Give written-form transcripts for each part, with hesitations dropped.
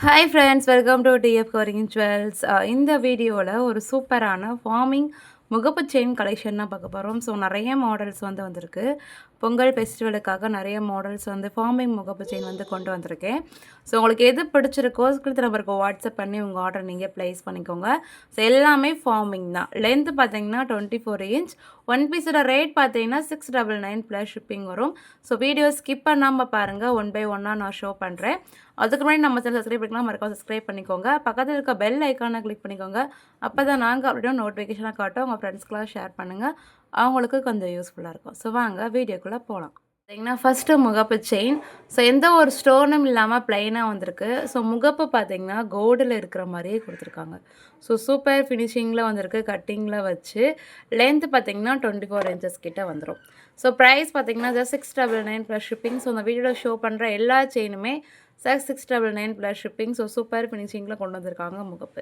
Hi friends, welcome to TF Coring Jewels. இந்த வீடியோவில் ஒரு சூப்பரான ஃபார்மிங் முகப்பு செயின் கலெக்ஷன் தான் பார்க்க போகிறோம். ஸோ நிறைய மாடல்ஸ் வந்திருக்கு. பொங்கல் ஃபெஸ்டிவலுக்காக நிறைய மாடல்ஸ் ஃபார்மிங் முகப்பு செயின் கொண்டு வந்திருக்கேன். ஸோ உங்களுக்கு எது பிடிச்சிருக்கோ ஸ்கிரிப்ட் நம்பருக்கு வாட்ஸ்அப் பண்ணி உங்கள் ஆர்டர் நீங்கள் ப்ளேஸ் பண்ணிக்கோங்க. ஸோ எல்லாமே ஃபார்மிங் தான். லென்த் பார்த்தீங்கன்னா 24 இன்ச். ஒன் பீஸோட ரேட் பார்த்தீங்கன்னா 699 ப்ளஸ் ஷிப்பிங் வரும். ஸோ வீடியோ ஸ்கிப் பண்ணாமல் பாருங்கள். ஒன் பை ஒன்னாக நான் ஷோ பண்ணுறேன். அதுக்கு முன்னாடி நம்ம சேனல் சப்ஸ்கிரைப் பண்ணிக்கலாம், மறக்காம சப்ஸ்கிரைப் பண்ணிக்கோங்க. பக்கத்தில் இருக்க பெல் ஐக்கானை கிளிக் பண்ணிக்கோங்க. அப்போ தான் நாங்கள் அப்படியே நோட்டிஃபிகேஷனாக காட்டும். உங்கள் ஃப்ரெண்ட்ஸ்க்கெலாம் ஷேர் பண்ணுங்கள், அவங்களுக்கு கொஞ்சம் யூஸ்ஃபுல்லாக இருக்கும். ஸோ வாங்க வீடியோக்குள்ளே போகலாம். பார்த்தீங்கன்னா ஃபஸ்ட்டு முகப்பு செயின். ஸோ எந்த ஒரு ஸ்டோனும் இல்லாமல் ப்ளைனாக வந்திருக்கு. ஸோ முகப்பு பார்த்தீங்கன்னா கோல்டில் இருக்கிற மாதிரியே கொடுத்துருக்காங்க. ஸோ சூப்பர் ஃபினிஷிங்கில் வந்திருக்கு, கட்டிங்கில் வச்சு. லென்த்து பார்த்தீங்கன்னா 24 இன்ச்சஸ் கிட்ட வந்துடும். ஸோ ப்ரைஸ் பார்த்தீங்கன்னா ஜஸ்ட் 699 ப்ளஸ் ஷிப்பிங். ஸோ அந்த வீடியோவில் ஷோ பண்ணுற எல்லா செயினுமே 699 ப்ளஸ் ஷிப்பிங். ஸோ சூப்பர் ஃபினிஷிங்கில் கொண்டு வந்திருக்காங்க முகப்பு.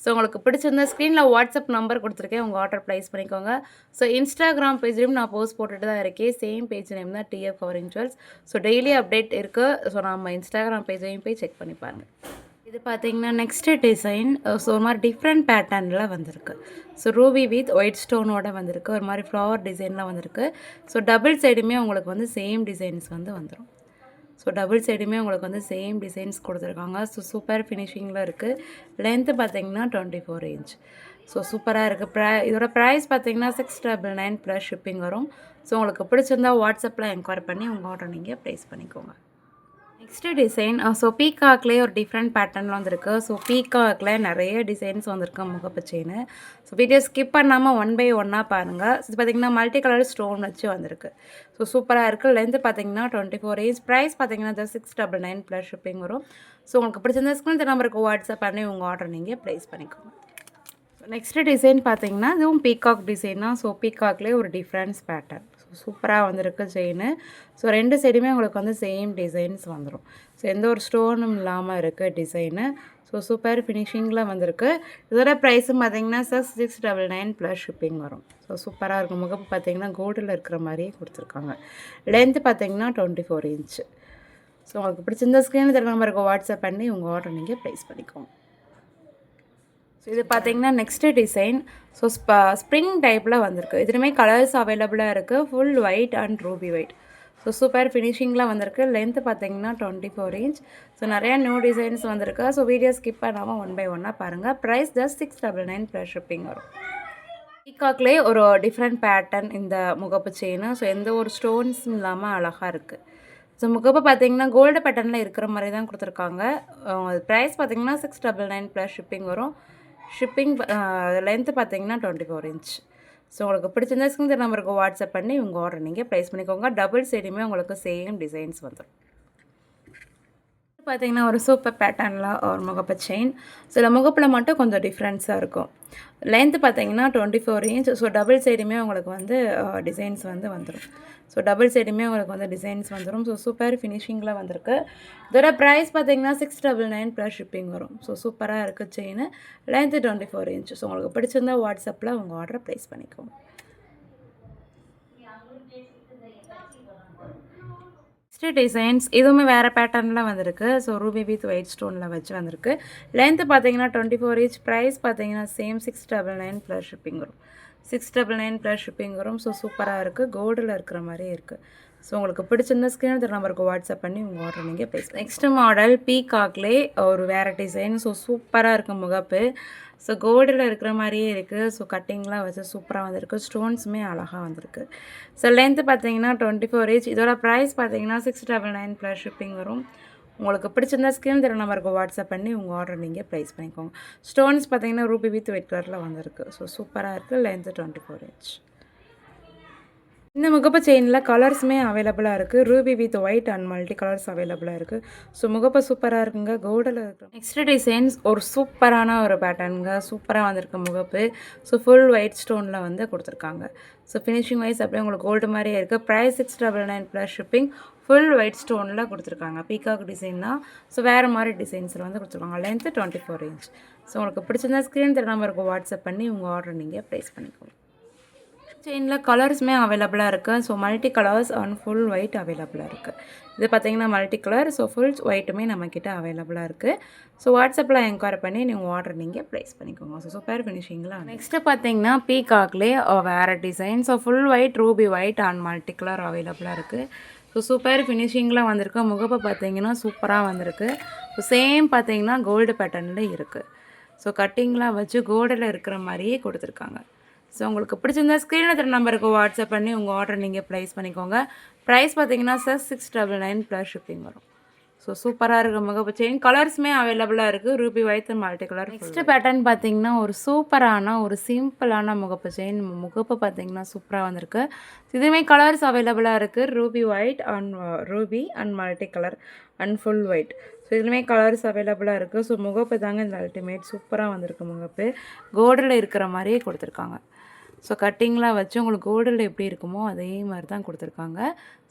ஸோ உங்களுக்கு பிடிச்சிருந்த ஸ்க்ரீனில் வாட்ஸ்அப் நம்பர் கொடுத்துருக்கேன், உங்கள் ஆர்டர் ப்ளேஸ் பண்ணிக்கோங்க. ஸோ இன்ஸ்டாகிராம் பேஜ்லையும் நான் போஸ்ட் போட்டுட்டு தான் இருக்கேன். சேம் பேஜ் நேம் தான் DF covering jewels. So daily update இருக்குது. ஸோ நம்ம இன்ஸ்டாகிராம் பேஜையும் போய் செக் பண்ணி பாருங்கள். இது பார்த்தீங்கன்னா நெக்ஸ்ட்டு டிசைன். ஸோ ஒரு மாதிரி டிஃப்ரெண்ட் பேட்டர்னில் வந்திருக்கு. ஸோ ரூபி வித் ஒயிட் ஸ்டோனோட வந்திருக்கு. ஒரு மாதிரி ஃப்ளவர் டிசைனில் வந்திருக்கு. ஸோ டபுள் சைடுமே உங்களுக்கு சேம் டிசைன்ஸ் வந்துடும். ஸோ டபுள் சைடுமே உங்களுக்கு சேம் டிசைன்ஸ் கொடுத்துருக்காங்க. ஸோ சூப்பர் ஃபினிஷிங்கில் இருக்குது. லென்த்து பார்த்தீங்கன்னா 24 இன்ச். ஸோ சூப்பராக இருக்குது. இதோட ப்ரைஸ் பார்த்தீங்கன்னா 699 ப்ளஸ் ஷிப்பிங் வரும். ஸோ உங்களுக்கு பிடிச்சிருந்தா வாட்ஸ்அப்பில் என்கொயரி பண்ணி உங்கள் ஆர்டர் நீங்கள் ப்ளேஸ் பண்ணிக்கோங்க. Next design. ஸோ பீகாக்லேயே ஒரு டிஃப்ரெண்ட் பேட்டர்னில் வந்திருக்கு. ஸோ பீகாக்கில் நிறைய டிசைன்ஸ் வந்திருக்கு முகப்பு செயின். ஸோ வீடியோ ஸ்கிப் பண்ணாமல் ஒன் பை ஒன்னாக பாருங்கள். இது பார்த்திங்கன்னா மல்டி கலர் ஸ்டோன் வச்சு வந்திருக்கு. ஸோ சூப்பராக இருக்குது. லென்த்து பார்த்தீங்கன்னா 24 இன்ச். ப்ரைஸ் பார்த்தீங்கன்னா 699 ப்ளஸ் ஷிப்பிங் வரும். ஸோ உங்களுக்கு பிடிச்சிருந்த ஸ்க்ரீன் நம்பருக்கு வாட்ஸ்அப் பண்ணி உங்கள் ஆர்டர் நீங்கள் ப்ளேஸ் பண்ணிக்கோங்க. நெக்ஸ்ட்டு டிசைன் பார்த்தீங்கன்னா இதுவும் பீகாக் டிசைன் தான். ஸோ பீகாக்லேயே ஒரு டிஃப்ரென்ஸ் பேட்டர்ன். ஸோ சூப்பராக வந்திருக்கு செயின். ஸோ ரெண்டு சைடுமே உங்களுக்கு சேம் டிசைன்ஸ் வந்துடும். ஸோ எந்த ஒரு ஸ்டோனும் இல்லாமல் இருக்குது டிசைனு. ஸோ சூப்பர் ஃபினிஷிங்கில் வந்திருக்கு. இதோட ப்ரைஸும் பார்த்தீங்கன்னா 699 ப்ளஸ் ஷிப்பிங் வரும். ஸோ சூப்பராக இருக்கும். முகப்பு பார்த்தீங்கன்னா கோல்டில் இருக்கிற மாதிரியே கொடுத்துருக்காங்க. லென்த்து பார்த்தீங்கன்னா 24 இன்ச்சு. ஸோ உங்களுக்கு பிடிச்சிருந்த ஸ்க்ரீன் தர நம்பருக்கு வாட்ஸ்அப் பண்ணி உங்கள் ஆர்டர் நீங்கள் ப்ளேஸ் பண்ணிக்கோங்க. ஸோ இது பார்த்தீங்கன்னா நெக்ஸ்ட்டு டிசைன். ஸோ ஸ்ப்ரிங் டைப்பில் வந்திருக்கு. இதுலேயுமே கலர்ஸ் அவைலபிளாக இருக்குது. Full white and ruby white. So super ஃபினிஷிங்கில் வந்திருக்கு. லென்த்து பார்த்தீங்கன்னா 24 இன்ச். ஸோ நிறையா நியூ டிசைன்ஸ் வந்திருக்கு. ஸோ வீடியோ ஸ்கிப் பண்ணாமல் ஒன் பை ஒன்னாக பாருங்கள். ப்ரைஸ் ஜஸ்ட் 699 ப்ளஸ் ஷிப்பிங் வரும். பீகாக்லேயே ஒரு டிஃப்ரெண்ட் பேட்டர்ன் இந்த முகப்பு செயின். ஸோ எந்த ஒரு ஸ்டோன்ஸும் இல்லாமல் அழகாக இருக்குது. ஸோ முகப்பு பார்த்தீங்கன்னா கோல்டு பேட்டர்னில் இருக்கிற மாதிரி தான் கொடுத்துருக்காங்க. ப்ரைஸ் பார்த்தீங்கன்னா 699 ப்ளஸ் ஷிப்பிங் வரும். ஷிப்பிங் லென்த்து பார்த்தீங்கன்னா 24 இன்ச். ஸோ உங்களுக்கு பிடிச்சிருந்தா ஸ்க்ரீன் நம்பருக்கு வாட்ஸ்அப் பண்ணி உங்கள் ஆர்டர் நீங்கள் ப்ளேஸ் பண்ணிக்கோங்க. டபுள் சைடுமே உங்களுக்கு சேம் டிசைன்ஸ் வந்துடும். பார்த்தீங்கன்னா ஒரு சூப்பர் பேட்டர்னில் ஒரு முகப்பு செயின். சில முகப்பில் மட்டும் கொஞ்சம் டிஃப்ரென்ஸாக இருக்கும். லென்த்து பார்த்தீங்கன்னா 24 இன்ச். ஸோ டபுள் சைடுமே உங்களுக்கு டிசைன்ஸ் வந்துடும். ஸோ டபுள் சைடுமே உங்களுக்கு டிசைன்ஸ் வந்துடும். ஸோ சூப்பர் ஃபினிஷிங்கில் வந்திருக்கு. இதோட ப்ரைஸ் பார்த்தீங்கன்னா 699 ப்ளஸ் ஷிப்பிங் வரும். ஸோ சூப்பராக இருக்குது செயின். Length 24 inch. ஸோ உங்களுக்கு பிடிச்சிருந்தா வாட்ஸ்அப்பில் உங்கள் ஆர்டரை ப்ளேஸ் பண்ணிக்கோங்க. நெக்ஸ்ட்டு டிசைன்ஸ் இதுவுமே வேறு பேட்டர்னில் வந்திருக்கு. ஸோ ரூபி வித் ஒயிட் ஸ்டோனில் வச்சு வந்திருக்கு. லென்த்து பார்த்தீங்கன்னா 24 இன்ச். ப்ரைஸ் பார்த்தீங்கன்னா சேம் 699 ப்ளஸ் ஷிப்பிங் வரும். 699 ப்ளஸ் ஷிப்பிங் வரும். ஸோ சூப்பராக இருக்குது. கோல்டில் இருக்கிற மாதிரியே இருக்குது. ஸோ உங்களுக்கு பிடிச்சிருந்த ஸ்க்ரீன் நம்பருக்கு வாட்ஸ்அப் பண்ணி உங்கள் ஆர்டர் நீங்கள் ப்ளேஸ். நெக்ஸ்ட்டு மாடல் பீகாக்லே ஒரு வேறு டிசைன். ஸோ சூப்பராக இருக்குது முகப்பு. ஸோ கோல்டில் இருக்கிற மாதிரியே இருக்குது. ஸோ கட்டிங்லாம் வச்சு சூப்பராக வந்திருக்கு. ஸ்டோன்ஸுமே அழகாக வந்திருக்கு. ஸோ லென்த்து பார்த்தீங்கன்னா 24 இன்ச். இதோட ப்ரைஸ் பார்த்தீங்கன்னா 699 ப்ளஸ் ஷிப்பிங் வரும். உங்களுக்கு பிடிச்சிருந்தா ஸ்க்ரீன் தர நம்பருக்கு வாட்ஸ்அப் பண்ணி உங்கள் ஆர்டர் நீங்கள் ப்ளேஸ் பண்ணிக்கோங்க. ஸ்டோன்ஸ் பார்த்தீங்கன்னா ரூபி வித் ஒயிட் கலரில் வந்திருக்கு. ஸோ சூப்பராக இருக்குது. Length 24 inch. இந்த முகப்பு செயினில் கலர்ஸுமே அவைலபிளாக இருக்குது. Ruby with white and multi colours அவைலபிளாக இருக்குது. ஸோ முகப்பு சூப்பராக இருக்குங்க. கோல்டில் இருக்குது. நெக்ஸ்ட் டிசைன்ஸ் ஒரு சூப்பரான ஒரு பேட்டர்னுங்க. சூப்பராக வந்திருக்கு முகப்பு. ஸோ ஃபுல் ஒயிட் ஸ்டோனில் கொடுத்துருக்காங்க. ஸோ ஃபினிஷிங் வைஸ் அப்படியே உங்களுக்கு கோல்டு மாதிரியே இருக்குது. Price 699 plus shipping. Full white ஸ்டோனில் கொடுத்துருக்காங்க. பீகாக் டிசைன் தான். ஸோ வேறு மாதிரி டிசைன்ஸில் கொடுத்துருக்காங்க. Length 24 inch. ஸோ உங்களுக்கு பிடிச்சிருந்தா ஸ்க்ரீன் தர நம்பருக்கு வாட்ஸ்அப் பண்ணி உங்கள் ஆர்டர் நீங்கள் ப்ளேஸ் பண்ணிக்கோங்க. செயினில் கலர்ஸுமே அவைலபிளாக இருக்குது. So multi colours and full white அவைலபிளாக இருக்குது. இது பார்த்தீங்கன்னா மல்டி கலர். ஸோ ஃபுல் ஒயிட்டுமே நம்மக்கிட்ட அவைலபிளாக இருக்குது. ஸோ வாட்ஸ்அப்பில் என்கொயரி பண்ணி நீங்கள் ஆர்டர் நீங்கள் ப்ளேஸ் பண்ணிக்கோங்க. ஸோ சூப்பர் ஃபினிஷிங்கில் நெக்ஸ்ட்டு பார்த்தீங்கன்னா பீகாக்லேயே வேறு design. So full white, Ruby white and multi colour அவைலபிளாக இருக்குது. ஸோ சூப்பர் ஃபினிஷிங்கில் வந்திருக்கு. முகப்பு பார்த்தீங்கன்னா சூப்பராக வந்திருக்கு. ஸோ சேம் பார்த்தீங்கன்னா கோல்டு பேட்டர்னில் இருக்குது. ஸோ கட்டிங்லாம் வச்சு கோல்டில் இருக்கிற மாதிரியே கொடுத்துருக்காங்க. ஸோ உங்களுக்கு பிடிச்சிருந்தா ஸ்க்ரீனில் தர நம்பருக்கு வாட்ஸ்அப் பண்ணி உங்கள் ஆர்டர் நீங்கள் ப்ளேஸ் பண்ணிக்கோங்க. ப்ரைஸ் பார்த்தீங்கன்னா சார் 699 ப்ளஸ் ஷிப்பிங் வரும். ஸோ சூப்பராக இருக்குது முகப்பு செயின். கலர்ஸுமே அவைலபிளாக இருக்குது. Ruby white multi colour. Next pattern பார்த்தீங்கன்னா ஒரு சூப்பரான ஒரு சிம்பிளான முகப்பு செயின். முகப்பு பார்த்தீங்கன்னா சூப்பராக வந்திருக்கு. இதுவுமே கலர்ஸ் அவைலபிளாக இருக்குது. Ruby white and Ruby and multi colour and full white. So இதுவுமே கலர்ஸ் அவைலபிளாக இருக்குது. ஸோ முகப்பு தாங்க இந்த அல்டிமேட் சூப்பராக வந்திருக்கு. முகப்பு கோல்டில் இருக்கிற மாதிரியே கொடுத்துருக்காங்க. ஸோ கட்டிங்லாம் வச்சு உங்களுக்கு கோல்டில் எப்படி இருக்குமோ அதே மாதிரி தான் கொடுத்துருக்காங்க.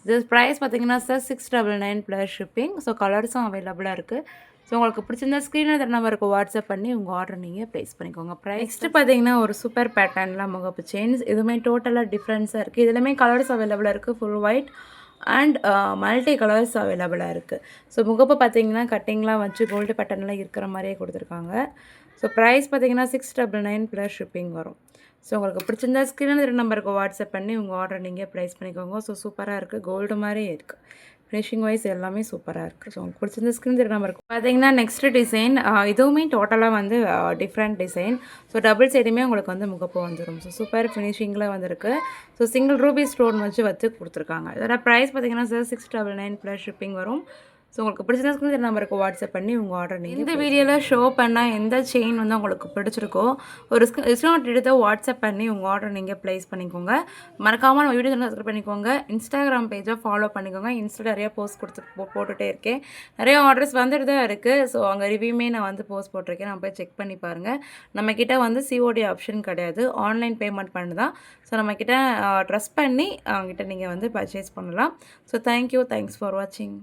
இது ப்ரைஸ் பார்த்தீங்கன்னா சார் 699 ப்ளஸ் ஷிப்பிங். ஸோ கலர்ஸும் அவைலபிளாக இருக்குது. ஸோ உங்களுக்கு பிடிச்சிருந்தா ஸ்க்ரீனில் தர நம்பருக்கு வாட்ஸ்அப் பண்ணி உங்கள் ஆர்டர் நீங்கள் ப்ளேஸ் பண்ணிக்கோங்க. நெக்ஸ்ட்டு பார்த்தீங்கன்னா ஒரு சூப்பர் பேட்டர்னில் முகப்பு செயின்ஸ். இதுவுமே டோட்டலாக டிஃப்ரென்ஸாக இருக்குது. இதுலையுமே கலர்ஸ் அவைலபிளாக இருக்குது. Full white and multi colours அவைலபிளாக இருக்குது. ஸோ முகப்பு பார்த்தீங்கன்னா கட்டிங்லாம் வச்சு கோல்டு பேட்டர்னில் இருக்கிற மாதிரியே கொடுத்துருக்காங்க. ஸோ ப்ரைஸ் பார்த்தீங்கன்னா 699 ப்ளஸ் ஷிப்பிங் வரும். ஸோ உங்களுக்கு பிடிச்சிருந்தா ஸ்க்ரீனில் இருக்கிற நம்பருக்கு வாட்ஸ்அப் பண்ணி உங்கள் ஆர்டர் நீங்கள் ப்ளேஸ் பண்ணிக்கோங்க. ஸோ சூப்பராக இருக்குது. கோல்டு மாதிரியே இருக்குது. ஃபினிஷிங் வைஸ் எல்லாமே சூப்பராக இருக்குது. ஸோ உங்களுக்கு பிடிச்சிருந்த ஸ்க்ரீன் இருக்கிற நம்பருக்கு பார்த்தீங்கன்னா நெக்ஸ்ட் டிசைன். இதுவுமே டோட்டலாக வந்து டிஃப்ரெண்ட் டிசைன். ஸோ டபுள் சைடுமே உங்களுக்கு வந்து முகப்பு வந்துடும். ஸோ சூப்பர் ஃபினிஷிங்கில் வந்துருக்கு. ஸோ சிங்கிள் ரூபி ஸ்டோன் வச்சு கொடுத்துருக்காங்க. இதோட ப்ரைஸ் பார்த்தீங்கன்னா சார் 699 ப்ளஸ் ஷிப்பிங் வரும். ஸோ உங்களுக்கு பிடிச்சிருந்தா ஸ்க்ரீன் நம்பருக்கு வாட்ஸ்அப் பண்ணி உங்கள் ஆர்டர் நீங்கள் இந்த வீடியோவில் ஷோ பண்ணால் எந்த செயின் வந்து உங்களுக்கு பிடிச்சிருக்கோ ஒரு ஸ்க்ரீன்ஷாட் எடுத்து வாட்ஸ்அப் பண்ணி உங்கள் ஆர்டர் நீங்கள் ப்ளேஸ் பண்ணிக்கோங்க. மறக்காமல் நம்ம வீடியோ சப்ஸ்கிரைப் பண்ணிக்கோங்க. இன்ஸ்டாகிராம் பேஜை ஃபாலோ பண்ணிக்கோங்க. இன்ஸ்டா நிறையா போஸ்ட் போட்டுகிட்டே இருக்கேன். நிறைய ஆர்டர்ஸ் வந்துட்டு தான் இருக்குது. ஸோ அங்கே ரிவ்யூமே நான் வந்து போஸ்ட் போட்டிருக்கேன். நான் போய் செக் பண்ணி பாருங்கள். நம்மக்கிட்ட வந்து சிஓடி ஆப்ஷன் கிடையாது. ஆன்லைன் பேமெண்ட் பண்ணி தான். ஸோ நம்மக்கிட்ட ட்ரஸ்ட் பண்ணி அவங்ககிட்ட நீங்கள் வந்து பர்ச்சேஸ் பண்ணலாம். So thank you. தேங்க்ஸ் ஃபார் வாட்சிங்.